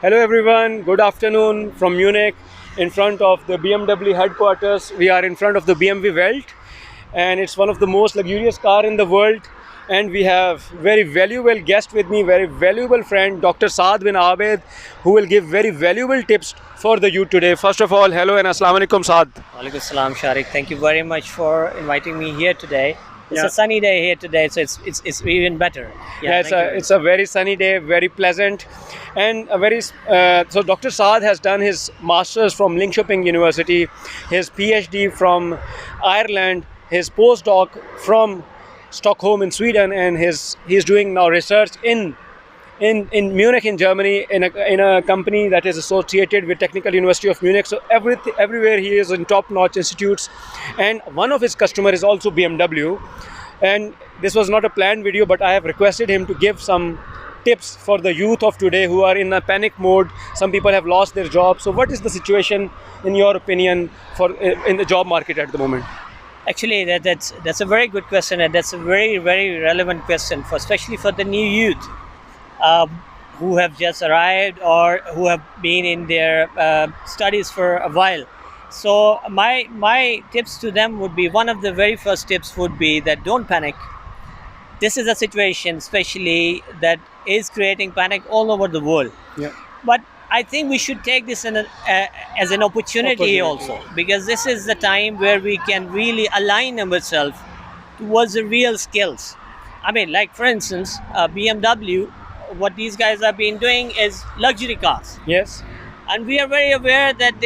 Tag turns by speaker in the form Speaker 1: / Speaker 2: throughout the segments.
Speaker 1: Hello everyone, good afternoon from Munich in front of the BMW headquarters. We are in front of the BMW Welt and it's one of the most luxurious car in the world, and we have very valuable guest with me, very valuable friend Dr. Saad bin Abed, who will give very valuable tips for the youth today. First of all, hello and assalamu alaikum Saad.
Speaker 2: Walaikum salam, Sharik. Thank you very much for inviting me here today. It's
Speaker 1: Yeah.
Speaker 2: a sunny day here today, so it's even better.
Speaker 1: Yeah, it's a very sunny day, very pleasant, and a very so Dr. Saad has done his masters from Linköping University, his PhD from Ireland, his postdoc from Stockholm in Sweden, and he's doing now research in Munich in Germany in a company that is associated with Technical University of Munich. So everywhere he is in top-notch institutes, and one of his customer is also BMW. And this was not a planned video, but I have requested him to give some tips for the youth of today who are in a panic mode. Some people have lost their jobs. So what is the situation in your opinion for in the job market at the moment?
Speaker 2: Actually, that's a very good question, and that's a very relevant question for especially for the new youth who have just arrived or who have been in their studies for a while. So my tips to them would be, one of the very first tips would be that don't panic. This is a situation especially that is creating panic all over the world.
Speaker 1: Yeah.
Speaker 2: But I think we should take this as an opportunity also, because this is the time where we can really align ourselves towards the real skills. I mean, like for instance, BMW, what these guys have been doing is luxury cars.
Speaker 1: Yes.
Speaker 2: And we are very aware that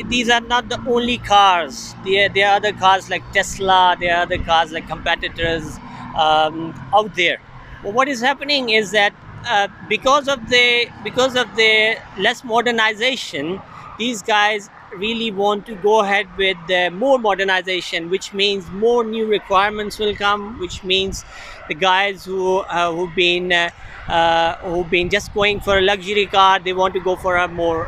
Speaker 2: these are not the only cars. There are other cars like Tesla, there are other cars like competitors out there. But what is happening is that because of the less modernization, these guys really want to go ahead with more modernization, which means more new requirements will come, which means the guys who've been just going for a luxury car, they want to go for a more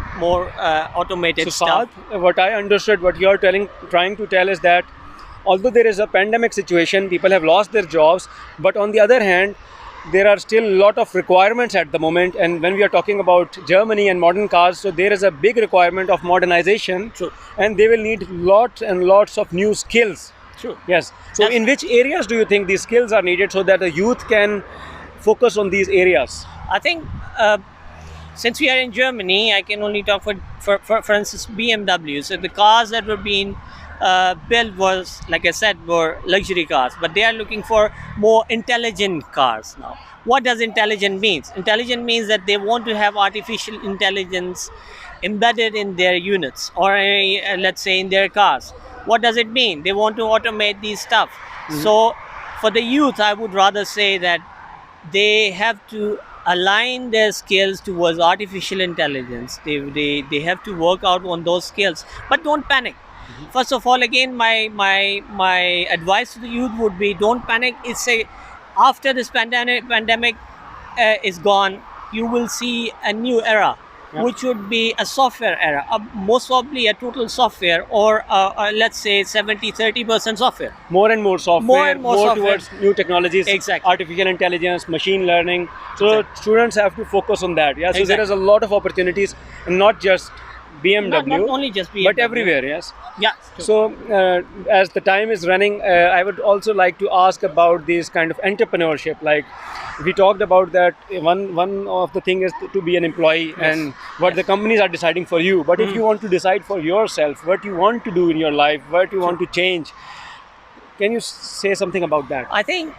Speaker 2: automated
Speaker 1: So
Speaker 2: stuff.
Speaker 1: Saad, what I understood, what you are trying to tell is that although there is a pandemic situation, people have lost their jobs, but on the other hand, there are still a lot of requirements at the moment. And when we are talking about Germany and modern cars, so there is a big requirement of modernization.
Speaker 2: True.
Speaker 1: And they will need lots and lots of new skills.
Speaker 2: True.
Speaker 1: Yes. So in which areas do you think these skills are needed so that the youth can focus on these areas?
Speaker 2: I think since we are in Germany, I can only talk for instance BMW. So the cars that were being built was, like I said, were luxury cars, but they are looking for more intelligent cars now. What does intelligent means? Intelligent means that they want to have artificial intelligence embedded in their units, or let's say in their cars. What does it mean? They want to automate these stuff. So for the youth, I would rather say that they have to align their skills towards artificial intelligence. They have to work out on those skills, but don't panic. First of all, again, my advice to the youth would be, don't panic. It's a After this pandemic is gone, you will see a new era, which would be a software era, most probably a total software, or let's say 70-30% software.
Speaker 1: More and more software,
Speaker 2: More and more software.
Speaker 1: towards new technologies,
Speaker 2: Exactly.
Speaker 1: artificial intelligence, machine learning. So
Speaker 2: Exactly.
Speaker 1: students have to focus on that. Yeah. So there
Speaker 2: Exactly.
Speaker 1: is a lot of opportunities, and not just BMW,
Speaker 2: Not only just BMW.
Speaker 1: but everywhere. Yes.
Speaker 2: Yeah. True.
Speaker 1: So, as the time is running, I would also like to ask about this kind of entrepreneurship. Like we talked about that one of the thing is to be an employee, and what the companies are deciding for you. But if you want to decide for yourself what you want to do in your life, what you want to change, can you say something about that?
Speaker 2: I think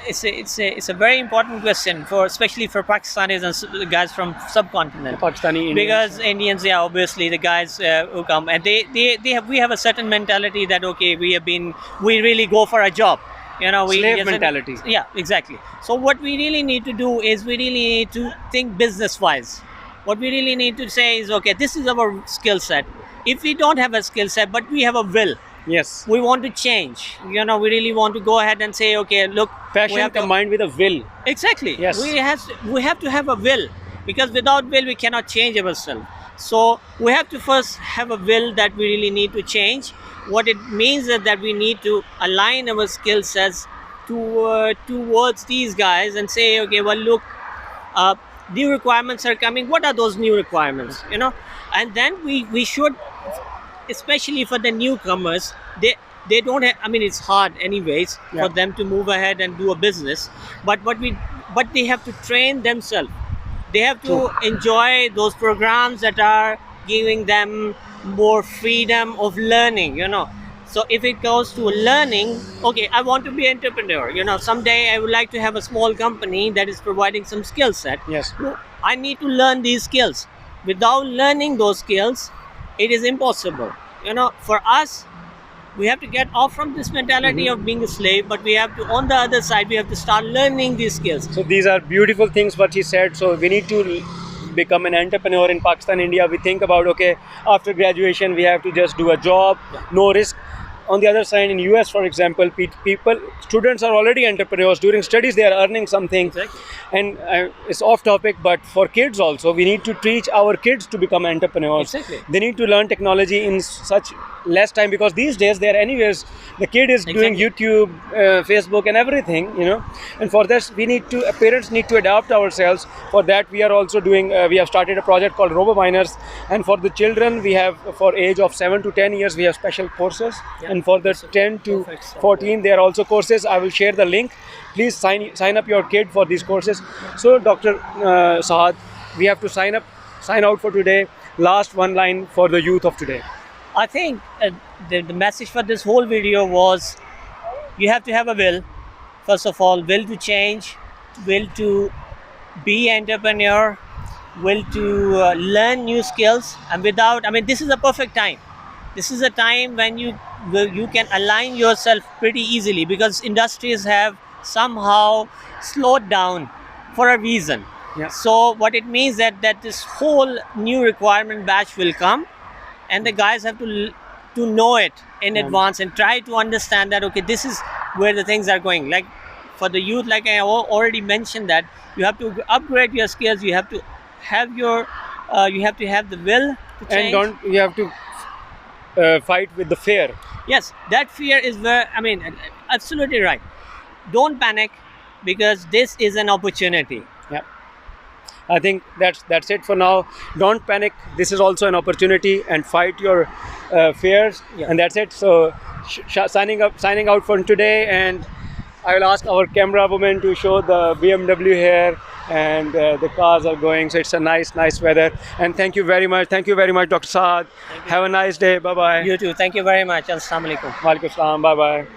Speaker 2: it's a very important question, for especially for Pakistanis and the guys from subcontinent.
Speaker 1: Pakistani Indians.
Speaker 2: Because Indians, yeah, obviously the guys who come, and we have a certain mentality that, okay, we really go for a job,
Speaker 1: Slave mentality.
Speaker 2: Yeah, exactly. So what we really need to do is we really need to think business wise. What we really need to say is, okay, this is our skill set. If we don't have a skill set, but we have a will,
Speaker 1: Yes.
Speaker 2: we want to change, we really want to go ahead and say, okay, look, we
Speaker 1: Passion
Speaker 2: have to-
Speaker 1: combined with a will.
Speaker 2: Exactly.
Speaker 1: Yes.
Speaker 2: We have to have a will, because without will we cannot change ourselves. So we have to first have a will that we really need to change. What it means is that we need to align our skill sets towards these guys and say, okay, well, look, new requirements are coming. What are those new requirements? You know, and then we should, especially for the newcomers, they don't have, I mean, it's hard anyways
Speaker 1: Yeah.
Speaker 2: for them to move ahead and do a business, but but they have to train themselves. They have to enjoy those programs that are giving them more freedom of learning, you know. So if it goes to learning, okay, I want to be an entrepreneur, you know, someday I would like to have a small company that is providing some skill set.
Speaker 1: Yes.
Speaker 2: No, I need to learn these skills. Without learning those skills, it is impossible. You know, for us, we have to get off from this mentality of being a slave, but we have to, on the other side, we have to start learning these skills.
Speaker 1: So these are beautiful things what he said. So we need to become an entrepreneur in Pakistan, India. We think about, okay, after graduation we have to just do a job, no risk. On the other side, in US, for example, students are already entrepreneurs. During studies, they are earning something.
Speaker 2: Exactly.
Speaker 1: And it's off topic, but for kids also, we need to teach our kids to become entrepreneurs.
Speaker 2: Exactly.
Speaker 1: They need to learn technology in such less time, because these days they are anyways. The kid is doing
Speaker 2: Exactly.
Speaker 1: YouTube, Facebook, and everything, you know. And for this, parents need to adapt ourselves. For that, we are also doing. We have started a project called RoboMiners, and for the children, we have, for age of 7 to 10 years, we have special courses.
Speaker 2: Yeah.
Speaker 1: And for the 10 to
Speaker 2: Perfect.
Speaker 1: 14, there are also courses. I will share the link. Please sign up your kid for these courses. So, Dr. Saad, we have to sign out for today. Last one line for the youth of today.
Speaker 2: I think the message for this whole video was, you have to have a will. First of all, will to change, will to be entrepreneur, will to learn new skills. And without, I mean, this is a perfect time. This is a time when you can align yourself pretty easily, because industries have somehow slowed down for a reason.
Speaker 1: Yeah.
Speaker 2: So what it means that this whole new requirement batch will come, and the guys have to know it in advance and try to understand that, okay, this is where the things are going. Like for the youth, like I already mentioned, that you have to upgrade your skills. You have to have the will to change.
Speaker 1: And you have to fight with the fear.
Speaker 2: Yes, that fear is where, I mean, absolutely right. Don't panic, because this is an opportunity.
Speaker 1: Yeah. I think that's it for now. Don't panic. This is also an opportunity, and fight your fears.
Speaker 2: Yeah.
Speaker 1: And that's it. So signing out for today, and I will ask our camera woman to show the BMW here, and the cars are going. So it's a nice weather. And thank you very much. Thank you very much, Dr. Saad. Have a nice day. Bye bye.
Speaker 2: You too. Thank you very much. Assalamu alaikum.
Speaker 1: Walaikum salam. Bye bye.